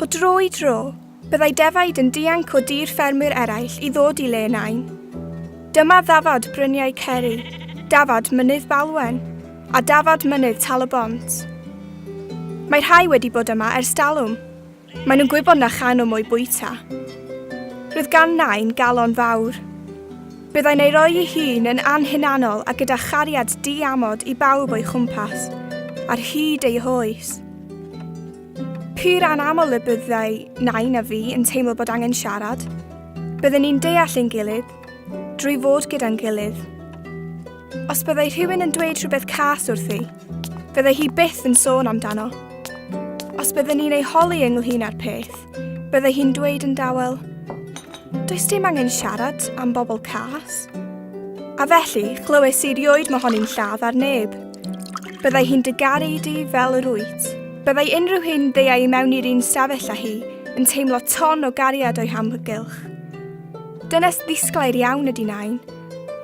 dro i dro, byddai defaid yn dianc o dir ffermwyr eraill i ddod i le Nain. Dyma ddafad bryniau ceri, dafad mynydd Balwen, a dafad mynydd Talabont. Mae rhai wedi bod yma ers dalwm. Maen nhw'n gwybod na chan o mwy bwyta. Roedd gan Nain galon fawr. Byddai'n ei roi ei hun yn anhunanol a gyda chariad di-amod i bawb o'i chwmpas, ar hyd ei hoes. Pur anaml y byddai Nain a fi yn teimlo bod angen siarad. Byddwn ni'n deall ein gilydd, drwy fod gyda'n gilydd. Os byddai rhywun yn dweud rhywbeth cas wrthi, byddai hi byth yn sôn amdano. Os byddwn ni'n ei holi ynglyn â'r peth, byddai hi'n dweud yn dawel, does dim angen siarad am bobl cas. A felly, chlywes i rioed mohoni'n lladd ar neb. Byddai hi'n dygaru di fel yr wyt. Byddai unrhyw hyn ddeiau mewn i'r un stafell â hi yn teimlo ton o gariad o'i hamgylch. Dynes ddisglair iawn ydi Nain,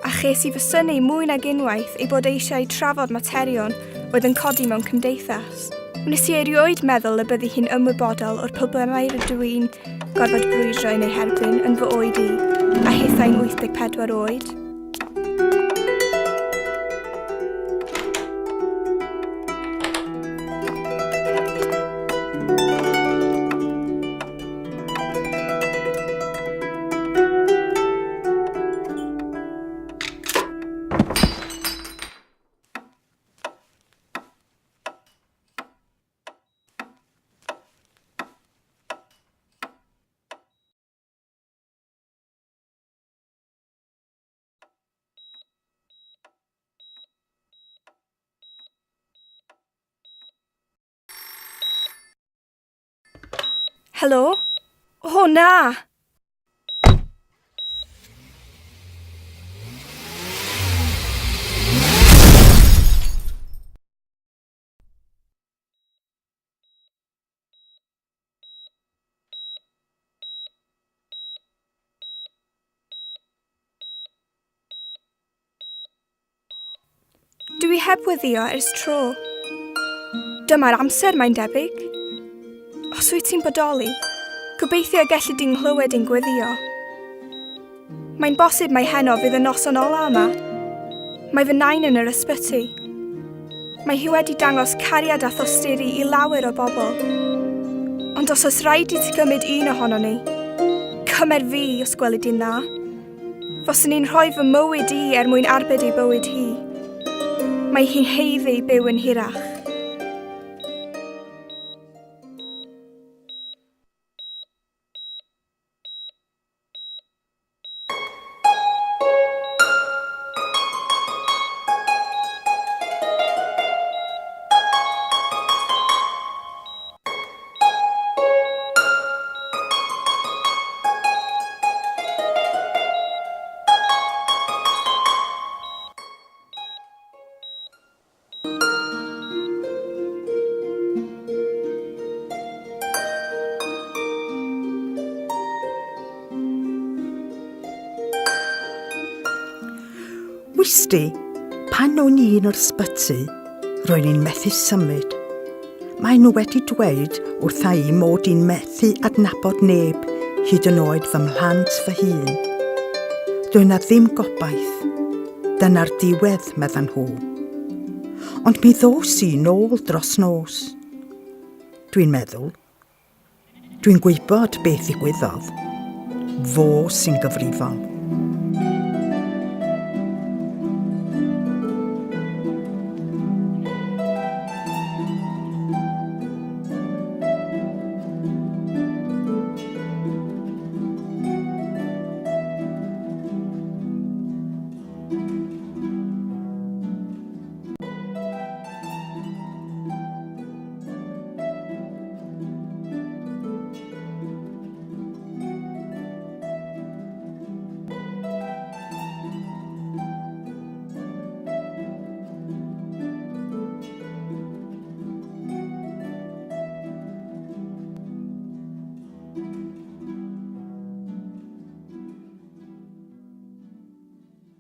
a ches i fysynu mwy nag unwaith ei bod eisiau trafod materion oedd yn codi mewn cymdeithas. Wnes i erioed meddwl y byddi hi'n ymwybodol o'r problemau rydw i'n gorfod brwydro yn ei herbyn yn fy oed i, a hithau'n 84 oed. Helo? O, na! Dwi heb weddio ers tro. Dyma'r amser mae'n debyg. Os wyt ti'n bodoli, gobeithio y gellu di'n nghlywed i'n gweddio. Mae'n bosib mai heno fydd y noson ola yma. Mae fy nain yn yr ysbyty. Mae hi wedi dangos cariad a thosteri i lawer o bobl. Ond os oes rhaid i ti gymryd un ohono ni, cymer fi os gweled i'n dda. Foswn i'n rhoi fy mywyd i mwyn arbed ei bywyd hi. Mae hi'n heiddi byw yn hirach. Wisdi, pan o'n i yn yr ysbyty, ro'n i'n methu symud. Mae nhw wedi dweud wrtha i mod i'n methu adnabod neb hyd yn oed fy mhlant fy hun. Doedd na ddim gobaith. Dyna'r diwedd, meddan nhw. Ond mi ddos i nôl dros nos. Dwi'n meddwl, dwi'n gwybod beth ddigwyddodd. Fo sy'n gyfrifol.